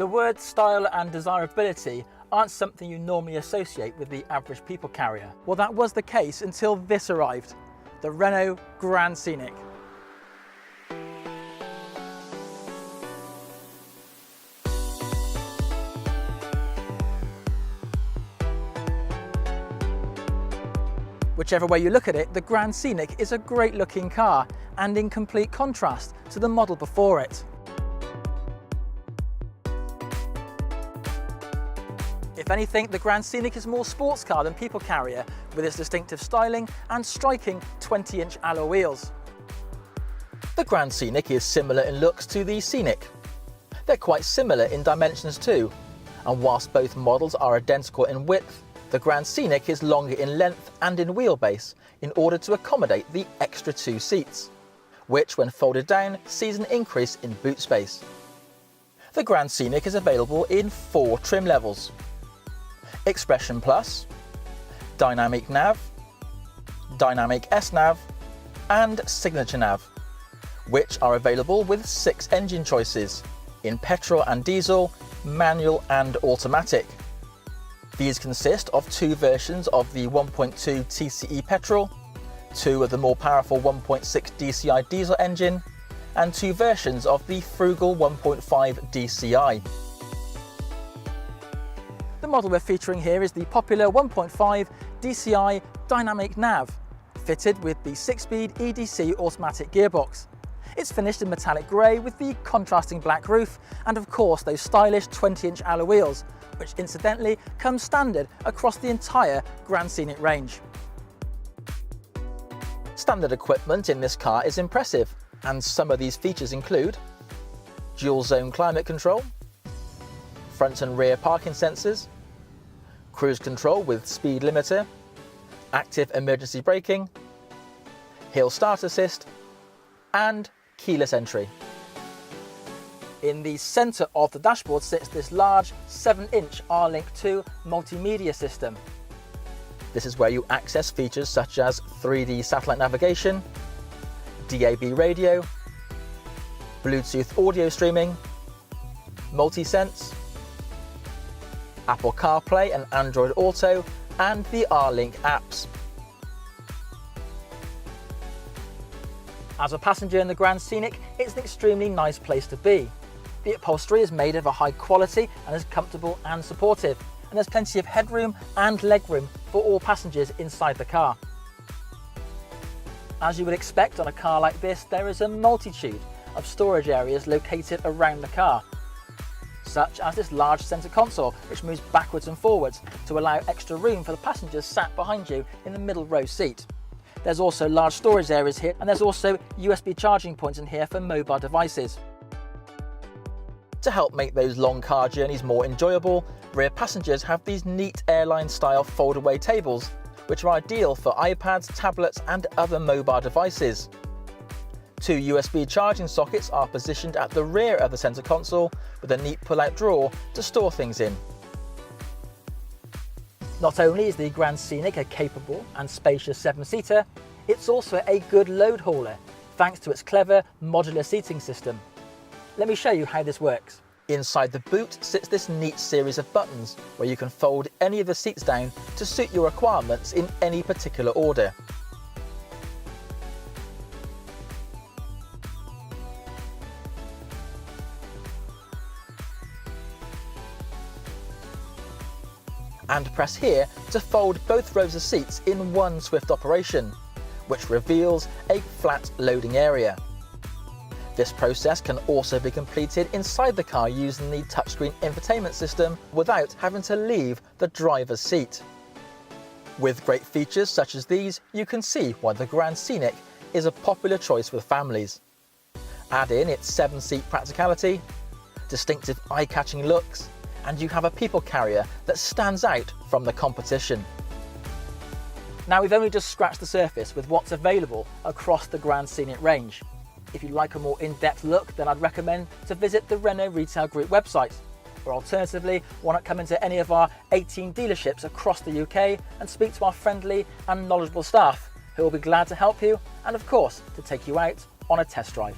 words style and desirability aren't something you normally associate with the average people carrier. Well, that was the case until this arrived, the Renault Grand Scenic. Whichever way you look at it, the Grand Scenic is a great looking car and in complete contrast to the model before it. If anything, the Grand Scenic is more sports car than people carrier, with its distinctive styling and striking 20-inch alloy wheels. The Grand Scenic is similar in looks to the Scenic. They're quite similar in dimensions too, and whilst both models are identical in width, the Grand Scenic is longer in length and in wheelbase in order to accommodate the extra 2 seats, which when folded down sees an increase in boot space. The Grand Scenic is available in 4 trim levels: Expression Plus, Dynamic Nav, Dynamic S-Nav and Signature Nav, which are available with 6 engine choices in petrol and diesel, manual and automatic. These consist of 2 versions of the 1.2 TCE petrol, 2 of the more powerful 1.6 DCI diesel engine, and 2 versions of the frugal 1.5 DCI. The model we're featuring here is the popular 1.5 DCI Dynamic Nav, fitted with the 6-speed EDC automatic gearbox. It's finished in metallic grey with the contrasting black roof and of course those stylish 20-inch alloy wheels, which incidentally comes standard across the entire Grand Scenic range. Standard equipment in this car is impressive, and some of these features include dual zone climate control, front and rear parking sensors, cruise control with speed limiter, active emergency braking, hill start assist, and keyless entry. In the centre of the dashboard sits this large 7-inch R-Link 2 multimedia system. This is where you access features such as 3D satellite navigation, DAB radio, Bluetooth audio streaming, multi-sense, Apple CarPlay and Android Auto, and the R-Link apps. As a passenger in the Grand Scenic, it's an extremely nice place to be. The upholstery is made of a high quality and is comfortable and supportive, and there's plenty of headroom and legroom for all passengers inside the car. As you would expect on a car like this, there is a multitude of storage areas located around the car, such as this large centre console which moves backwards and forwards to allow extra room for the passengers sat behind you in the middle row seat. There's also large storage areas here, and there's also USB charging points in here for mobile devices. To help make those long car journeys more enjoyable, rear passengers have these neat airline-style fold-away tables, which are ideal for iPads, tablets and other mobile devices. 2 USB charging sockets are positioned at the rear of the centre console with a neat pull-out drawer to store things in. Not only is the Grand Scenic a capable and spacious 7-seater, it's also a good load hauler, thanks to its clever modular seating system. Let me show you how this works. Inside the boot sits this neat series of buttons where you can fold any of the seats down to suit your requirements in any particular order. And press here to fold both rows of seats in one swift operation, which reveals a flat loading area. This process can also be completed inside the car using the touchscreen infotainment system without having to leave the driver's seat. With great features such as these, you can see why the Grand Scenic is a popular choice with families. Add in its 7-seat practicality, distinctive eye-catching looks, and you have a people carrier that stands out from the competition. Now, we've only just scratched the surface with what's available across the Grand Scenic range. If you'd like a more in-depth look, then I'd recommend to visit the Renault Retail Group website, or alternatively, why not come into any of our 18 dealerships across the UK and speak to our friendly and knowledgeable staff, who will be glad to help you and of course to take you out on a test drive.